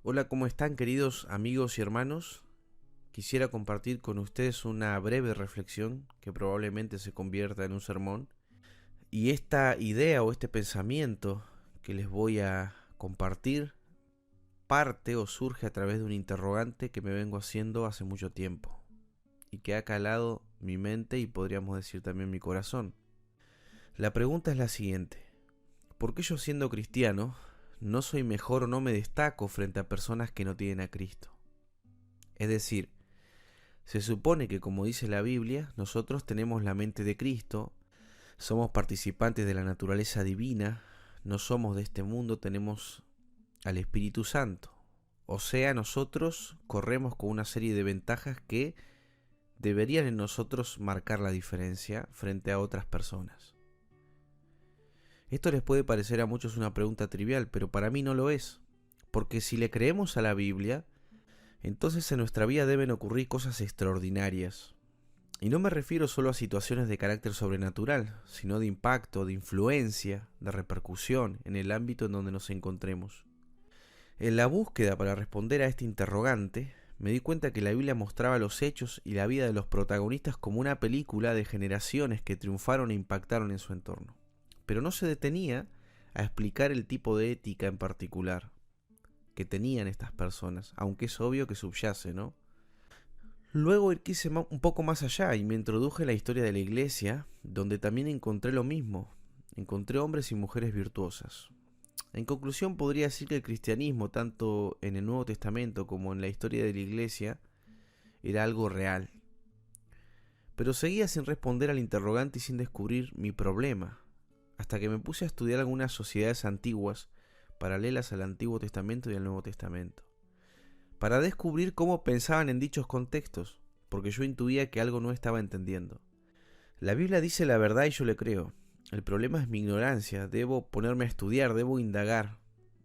Hola, ¿cómo están, queridos amigos y hermanos? Quisiera compartir con ustedes una breve reflexión que probablemente se convierta en un sermón. Y esta idea o este pensamiento que les voy a compartir parte o surge a través de un interrogante que me vengo haciendo hace mucho tiempo y que ha calado mi mente y podríamos decir también mi corazón. La pregunta es la siguiente: ¿por qué yo, siendo cristiano, no soy mejor o no me destaco frente a personas que no tienen a Cristo? Es decir, se supone que, como dice la Biblia, nosotros tenemos la mente de Cristo, somos participantes de la naturaleza divina, no somos de este mundo, tenemos al Espíritu Santo. O sea, nosotros corremos con una serie de ventajas que deberían en nosotros marcar la diferencia frente a otras personas. Esto les puede parecer a muchos una pregunta trivial, pero para mí no lo es, porque si le creemos a la Biblia, entonces en nuestra vida deben ocurrir cosas extraordinarias. Y no me refiero solo a situaciones de carácter sobrenatural, sino de impacto, de influencia, de repercusión en el ámbito en donde nos encontremos. En la búsqueda para responder a este interrogante, me di cuenta que la Biblia mostraba los hechos y la vida de los protagonistas como una película de generaciones que triunfaron e impactaron en su entorno. Pero no se detenía a explicar el tipo de ética en particular que tenían estas personas, aunque es obvio que subyace, ¿no? Luego quise un poco más allá y me introduje en la historia de la iglesia, donde también encontré lo mismo. Encontré hombres y mujeres virtuosas. En conclusión, podría decir que el cristianismo, tanto en el Nuevo Testamento como en la historia de la iglesia, era algo real. Pero seguía sin responder al interrogante y sin descubrir mi problema, hasta que me puse a estudiar algunas sociedades antiguas, paralelas al Antiguo Testamento y al Nuevo Testamento, para descubrir cómo pensaban en dichos contextos, porque yo intuía que algo no estaba entendiendo. La Biblia dice la verdad y yo le creo. El problema es mi ignorancia, debo ponerme a estudiar, debo indagar.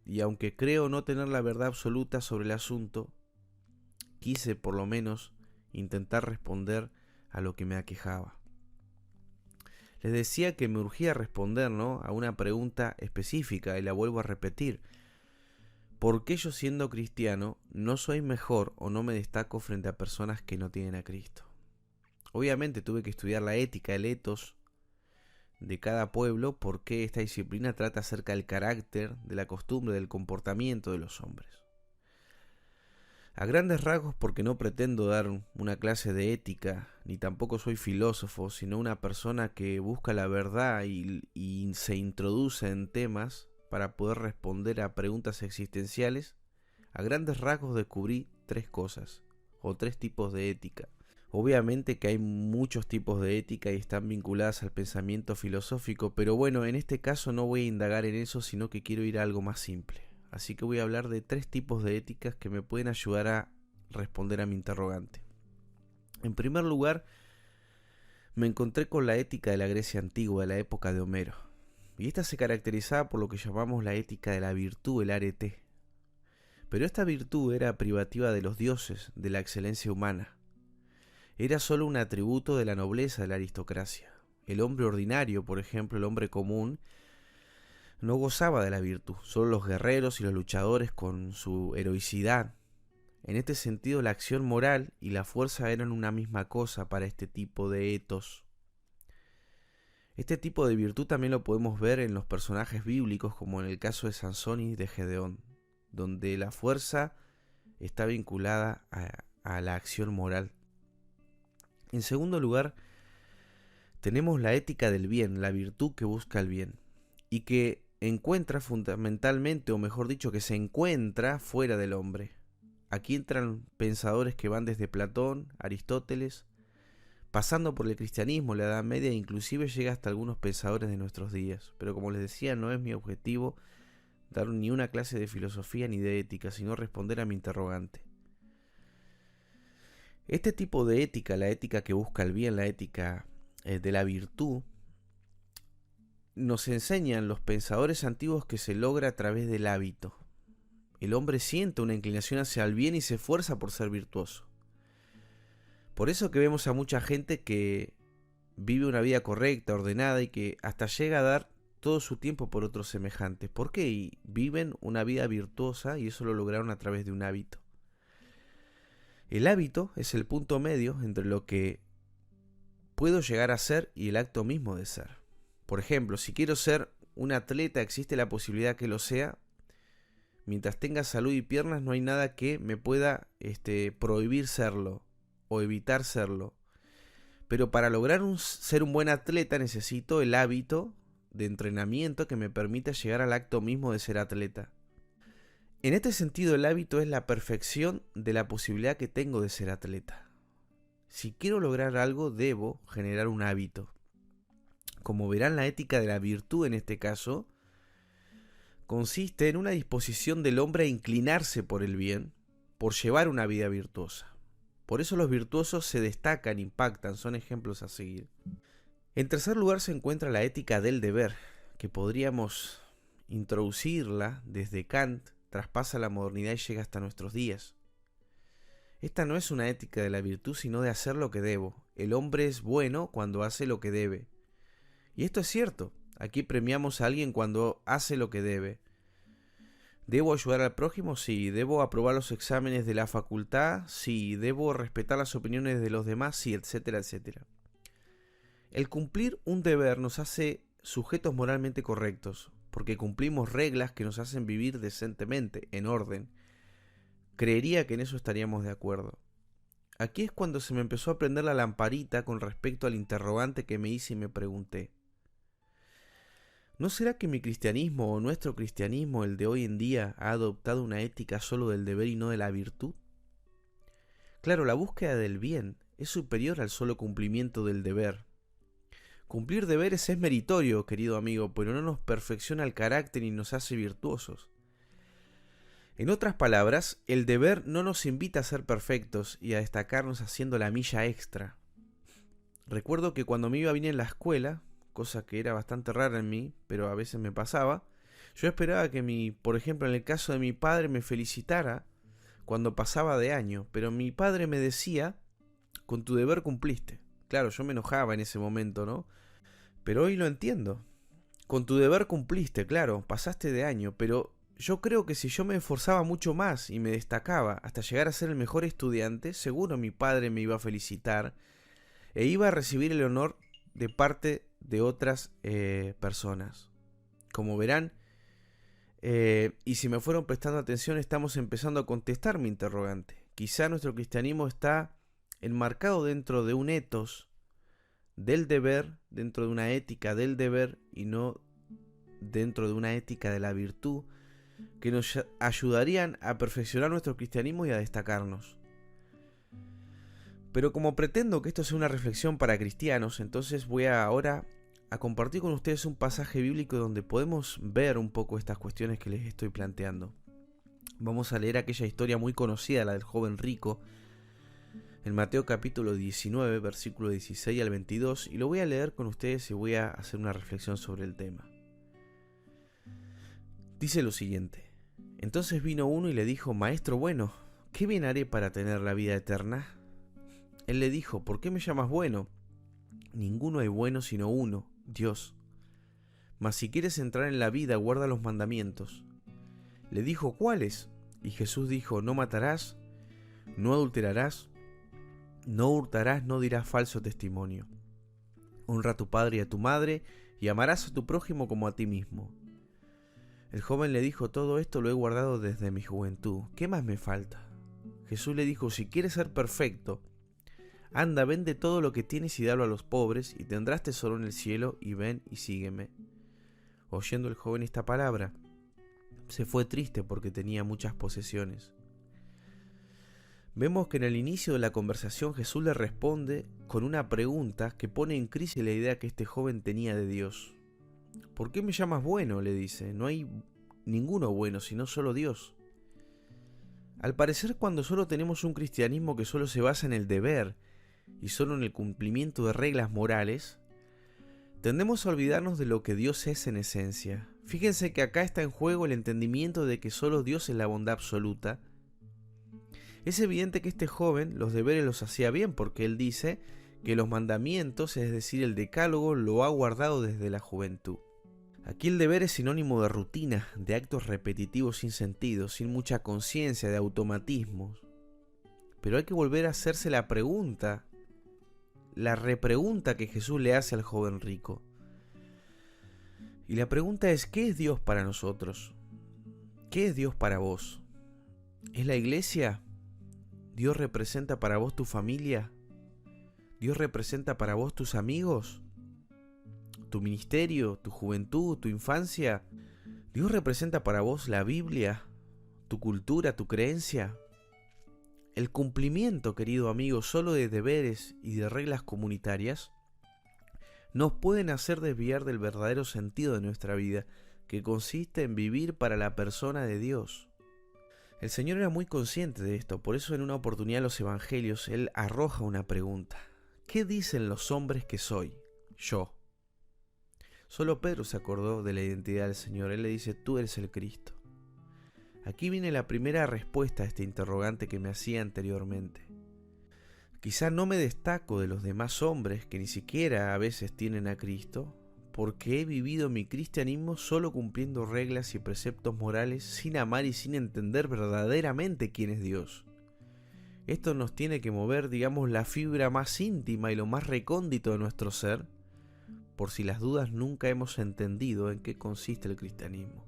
Y aunque creo no tener la verdad absoluta sobre el asunto, quise por lo menos intentar responder a lo que me aquejaba. Les decía que me urgía responder, ¿no?, a una pregunta específica y la vuelvo a repetir. ¿Por qué yo, siendo cristiano, no soy mejor o no me destaco frente a personas que no tienen a Cristo? Obviamente tuve que estudiar la ética, el etos de cada pueblo, porque esta disciplina trata acerca del carácter, de la costumbre, del comportamiento de los hombres. A grandes rasgos, porque no pretendo dar una clase de ética, ni tampoco soy filósofo, sino una persona que busca la verdad y se introduce en temas para poder responder a preguntas existenciales. A grandes rasgos descubrí tres cosas, o tres tipos de ética. Obviamente que hay muchos tipos de ética y están vinculadas al pensamiento filosófico, pero bueno, en este caso no voy a indagar en eso, sino que quiero ir a algo más simple. Así que voy a hablar de tres tipos de éticas que me pueden ayudar a responder a mi interrogante. En primer lugar, me encontré con la ética de la Grecia antigua, de la época de Homero. Y esta se caracterizaba por lo que llamamos la ética de la virtud, el arete. Pero esta virtud era privativa de los dioses, de la excelencia humana. Era solo un atributo de la nobleza, de la aristocracia. El hombre ordinario, por ejemplo, el hombre común, no gozaba de la virtud. Solo los guerreros y los luchadores con su heroicidad. En este sentido, la acción moral y la fuerza eran una misma cosa para este tipo de etos. Este tipo de virtud también lo podemos ver en los personajes bíblicos, como en el caso de Sansón y de Gedeón, donde la fuerza está vinculada a la acción moral. En segundo lugar, tenemos la ética del bien, la virtud que busca el bien, y que encuentra fundamentalmente, o mejor dicho, que se encuentra fuera del hombre. Aquí entran pensadores que van desde Platón, Aristóteles, pasando por el cristianismo, la Edad Media, e inclusive llega hasta algunos pensadores de nuestros días. Pero como les decía, no es mi objetivo dar ni una clase de filosofía ni de ética, sino responder a mi interrogante. Este tipo de ética, la ética que busca el bien, la ética de la virtud, nos enseñan los pensadores antiguos que se logra a través del hábito. El hombre siente una inclinación hacia el bien y se esfuerza por ser virtuoso. Por eso que vemos a mucha gente que vive una vida correcta, ordenada y que hasta llega a dar todo su tiempo por otros semejantes. ¿Por qué? Y viven una vida virtuosa y eso lo lograron a través de un hábito. El hábito es el punto medio entre lo que puedo llegar a ser y el acto mismo de ser. Por ejemplo, si quiero ser un atleta, existe la posibilidad que lo sea. Mientras tenga salud y piernas, no hay nada que me pueda prohibir serlo o evitar serlo. Pero para lograr ser un buen atleta necesito el hábito de entrenamiento que me permita llegar al acto mismo de ser atleta. En este sentido, el hábito es la perfección de la posibilidad que tengo de ser atleta. Si quiero lograr algo, debo generar un hábito. Como verán, la ética de la virtud en este caso consiste en una disposición del hombre a inclinarse por el bien, por llevar una vida virtuosa. Por eso los virtuosos se destacan, impactan, son ejemplos a seguir. En tercer lugar se encuentra la ética del deber, que podríamos introducirla desde Kant, traspasa la modernidad y llega hasta nuestros días. Esta no es una ética de la virtud, sino de hacer lo que debo. El hombre es bueno cuando hace lo que debe. Y esto es cierto. Aquí premiamos a alguien cuando hace lo que debe. ¿Debo ayudar al prójimo? Sí. ¿Debo aprobar los exámenes de la facultad? Sí. ¿Debo respetar las opiniones de los demás? Sí, etcétera, etcétera. El cumplir un deber nos hace sujetos moralmente correctos, porque cumplimos reglas que nos hacen vivir decentemente, en orden. Creería que en eso estaríamos de acuerdo. Aquí es cuando se me empezó a prender la lamparita con respecto al interrogante que me hice y me pregunté. ¿No será que mi cristianismo o nuestro cristianismo, el de hoy en día, ha adoptado una ética solo del deber y no de la virtud? Claro, la búsqueda del bien es superior al solo cumplimiento del deber. Cumplir deberes es meritorio, querido amigo, pero no nos perfecciona el carácter ni nos hace virtuosos. En otras palabras, el deber no nos invita a ser perfectos y a destacarnos haciendo la milla extra. Recuerdo que cuando me iba bien en la escuela, cosa que era bastante rara en mí, pero a veces me pasaba, yo esperaba que por ejemplo en el caso de mi padre me felicitara cuando pasaba de año, pero mi padre me decía, con tu deber cumpliste. Claro, yo me enojaba en ese momento, ¿no? Pero hoy lo entiendo. Con tu deber cumpliste, claro, pasaste de año, pero yo creo que si yo me esforzaba mucho más y me destacaba hasta llegar a ser el mejor estudiante, seguro mi padre me iba a felicitar e iba a recibir el honor de parte de otras personas. Como verán, y si me fueron prestando atención, estamos empezando a contestar mi interrogante. Quizá nuestro cristianismo está enmarcado dentro de un etos del deber, dentro de una ética del deber y no dentro de una ética de la virtud, que nos ayudarían a perfeccionar nuestro cristianismo y a destacarnos. Pero como pretendo que esto sea una reflexión para cristianos, entonces voy ahora a compartir con ustedes un pasaje bíblico donde podemos ver un poco estas cuestiones que les estoy planteando. Vamos a leer aquella historia muy conocida, la del joven rico, en Mateo capítulo 19, versículo 16 al 22, y lo voy a leer con ustedes y voy a hacer una reflexión sobre el tema. Dice lo siguiente: Entonces vino uno y le dijo: Maestro bueno, ¿qué bien haré para tener la vida eterna? Él le dijo: ¿Por qué me llamas bueno? Ninguno hay bueno sino uno, Dios. Mas si quieres entrar en la vida, guarda los mandamientos. Le dijo: ¿Cuáles? Y Jesús dijo: No matarás, no adulterarás, no hurtarás, no dirás falso testimonio. Honra a tu padre y a tu madre, y amarás a tu prójimo como a ti mismo. El joven le dijo: Todo esto lo he guardado desde mi juventud. ¿Qué más me falta? Jesús le dijo: Si quieres ser perfecto, anda, vende todo lo que tienes y dalo a los pobres, y tendrás tesoro en el cielo, y ven y sígueme. Oyendo el joven esta palabra, se fue triste porque tenía muchas posesiones. Vemos que en el inicio de la conversación Jesús le responde con una pregunta que pone en crisis la idea que este joven tenía de Dios. ¿Por qué me llamas bueno?, le dice. No hay ninguno bueno, sino solo Dios. Al parecer, cuando solo tenemos un cristianismo que solo se basa en el deber y solo en el cumplimiento de reglas morales, tendemos a olvidarnos de lo que Dios es en esencia. Fíjense que acá está en juego el entendimiento de que solo Dios es la bondad absoluta. Es evidente que este joven los deberes los hacía bien, porque él dice que los mandamientos, es decir, el decálogo, lo ha guardado desde la juventud. Aquí el deber es sinónimo de rutina, de actos repetitivos sin sentido, sin mucha conciencia, de automatismos. Pero hay que volver a hacerse la pregunta, la repregunta que Jesús le hace al joven rico. Y la pregunta es, ¿qué es Dios para nosotros? ¿Qué es Dios para vos? ¿Es la iglesia? ¿Dios representa para vos tu familia? ¿Dios representa para vos tus amigos? ¿Tu ministerio? ¿Tu juventud? ¿Tu infancia? ¿Dios representa para vos la Biblia? ¿Tu cultura? ¿Tu creencia? El cumplimiento, querido amigo, solo de deberes y de reglas comunitarias nos pueden hacer desviar del verdadero sentido de nuestra vida, que consiste en vivir para la persona de Dios. El Señor era muy consciente de esto, por eso en una oportunidad en los evangelios Él arroja una pregunta. ¿Qué dicen los hombres que soy? Yo. Solo Pedro se acordó de la identidad del Señor. Él le dice, tú eres el Cristo. Aquí viene la primera respuesta a este interrogante que me hacía anteriormente. Quizá no me destaco de los demás hombres que ni siquiera a veces tienen a Cristo, porque he vivido mi cristianismo solo cumpliendo reglas y preceptos morales sin amar y sin entender verdaderamente quién es Dios. Esto nos tiene que mover, digamos, la fibra más íntima y lo más recóndito de nuestro ser, por si las dudas nunca hemos entendido en qué consiste el cristianismo.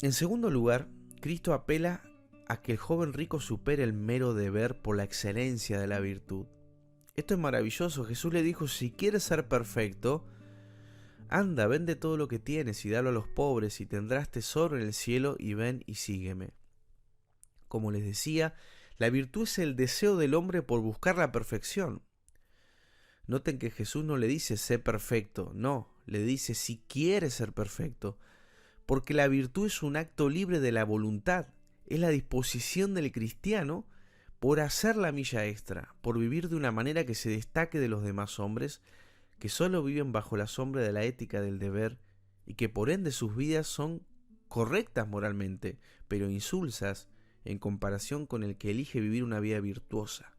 En segundo lugar, Cristo apela a que el joven rico supere el mero deber por la excelencia de la virtud. Esto es maravilloso. Jesús le dijo, si quieres ser perfecto, anda, vende todo lo que tienes y dalo a los pobres y tendrás tesoro en el cielo y ven y sígueme. Como les decía, la virtud es el deseo del hombre por buscar la perfección. Noten que Jesús no le dice sé perfecto, no, le dice si quieres ser perfecto, porque la virtud es un acto libre de la voluntad, es la disposición del cristiano por hacer la milla extra, por vivir de una manera que se destaque de los demás hombres, que solo viven bajo la sombra de la ética del deber y que por ende sus vidas son correctas moralmente, pero insulsas en comparación con el que elige vivir una vida virtuosa.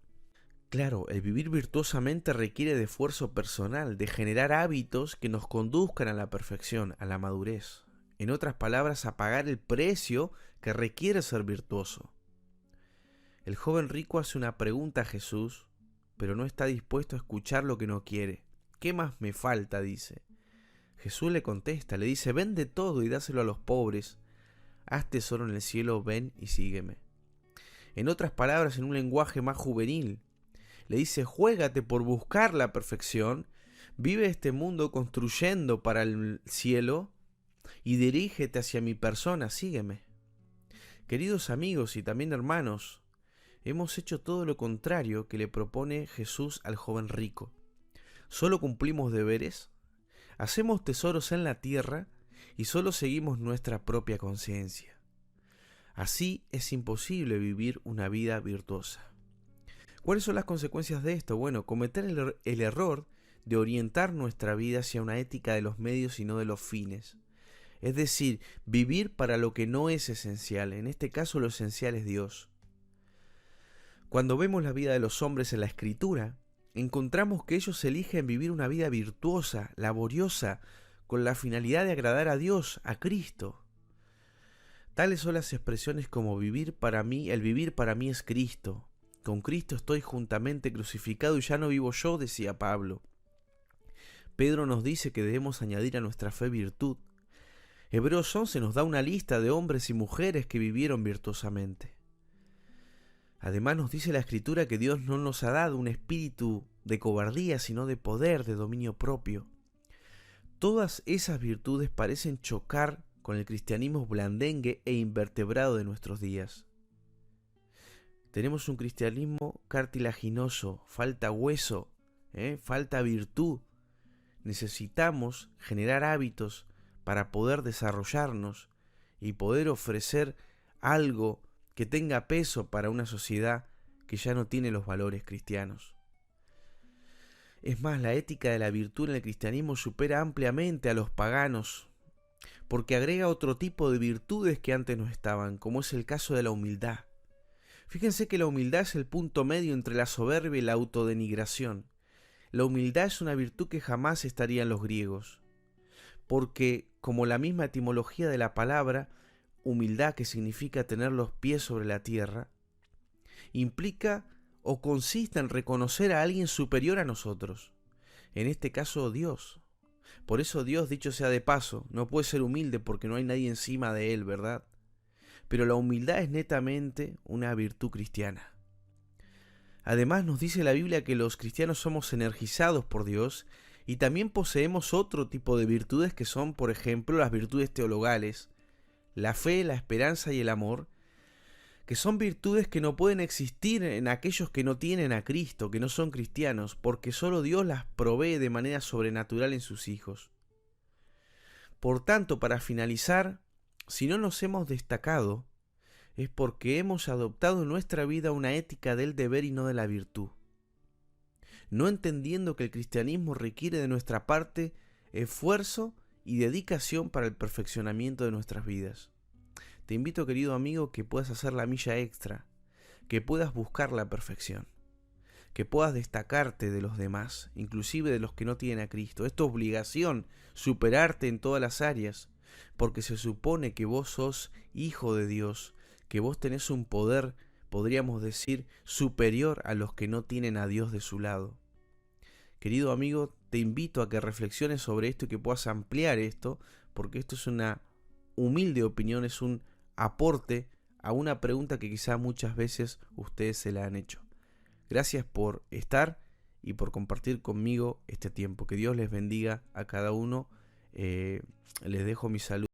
Claro, el vivir virtuosamente requiere de esfuerzo personal, de generar hábitos que nos conduzcan a la perfección, a la madurez. En otras palabras, a pagar el precio que requiere ser virtuoso. El joven rico hace una pregunta a Jesús, pero no está dispuesto a escuchar lo que no quiere. ¿Qué más me falta?, dice. Jesús le contesta, le dice, vende todo y dáselo a los pobres. Haz tesoro en el cielo, ven y sígueme. En otras palabras, en un lenguaje más juvenil, le dice, juégate por buscar la perfección, vive este mundo construyendo para el cielo y dirígete hacia mi persona, sígueme. Queridos amigos y también hermanos, hemos hecho todo lo contrario que le propone Jesús al joven rico. Solo cumplimos deberes, hacemos tesoros en la tierra y solo seguimos nuestra propia conciencia. Así es imposible vivir una vida virtuosa. ¿Cuáles son las consecuencias de esto? Bueno, cometer el error de orientar nuestra vida hacia una ética de los medios y no de los fines. Es decir, vivir para lo que no es esencial. En este caso lo esencial es Dios. Cuando vemos la vida de los hombres en la Escritura, encontramos que ellos eligen vivir una vida virtuosa, laboriosa, con la finalidad de agradar a Dios, a Cristo. Tales son las expresiones como vivir para mí, el vivir para mí es Cristo. Con Cristo estoy juntamente crucificado y ya no vivo yo, decía Pablo. Pedro nos dice que debemos añadir a nuestra fe virtud. Hebreos 11 nos da una lista de hombres y mujeres que vivieron virtuosamente. Además nos dice la Escritura que Dios no nos ha dado un espíritu de cobardía, sino de poder, de dominio propio. Todas esas virtudes parecen chocar con el cristianismo blandengue e invertebrado de nuestros días. Tenemos un cristianismo cartilaginoso, falta hueso, falta virtud. Necesitamos generar hábitos para poder desarrollarnos y poder ofrecer algo que tenga peso para una sociedad que ya no tiene los valores cristianos. Es más, la ética de la virtud en el cristianismo supera ampliamente a los paganos, porque agrega otro tipo de virtudes que antes no estaban, como es el caso de la humildad. Fíjense que la humildad es el punto medio entre la soberbia y la autodenigración. La humildad es una virtud que jamás estaría en los griegos, porque como la misma etimología de la palabra humildad, que significa tener los pies sobre la tierra, implica o consiste en reconocer a alguien superior a nosotros, en este caso Dios. Por eso Dios, dicho sea de paso, no puede ser humilde porque no hay nadie encima de él, ¿verdad? Pero la humildad es netamente una virtud cristiana. Además nos dice la Biblia que los cristianos somos energizados por Dios y también poseemos otro tipo de virtudes que son, por ejemplo, las virtudes teologales, la fe, la esperanza y el amor, que son virtudes que no pueden existir en aquellos que no tienen a Cristo, que no son cristianos, porque solo Dios las provee de manera sobrenatural en sus hijos. Por tanto, para finalizar, si no nos hemos destacado, es porque hemos adoptado en nuestra vida una ética del deber y no de la virtud, no entendiendo que el cristianismo requiere de nuestra parte esfuerzo y dedicación para el perfeccionamiento de nuestras vidas. Te invito, querido amigo, que puedas hacer la milla extra, que puedas buscar la perfección, que puedas destacarte de los demás, inclusive de los que no tienen a Cristo. Es tu obligación superarte en todas las áreas, porque se supone que vos sos hijo de Dios, que vos tenés un poder, podríamos decir, superior a los que no tienen a Dios de su lado. Querido amigo, te invito a que reflexiones sobre esto y que puedas ampliar esto, porque esto es una humilde opinión, es un aporte a una pregunta que quizá muchas veces ustedes se la han hecho. Gracias por estar y por compartir conmigo este tiempo. Que Dios les bendiga a cada uno. Les dejo mi saludo.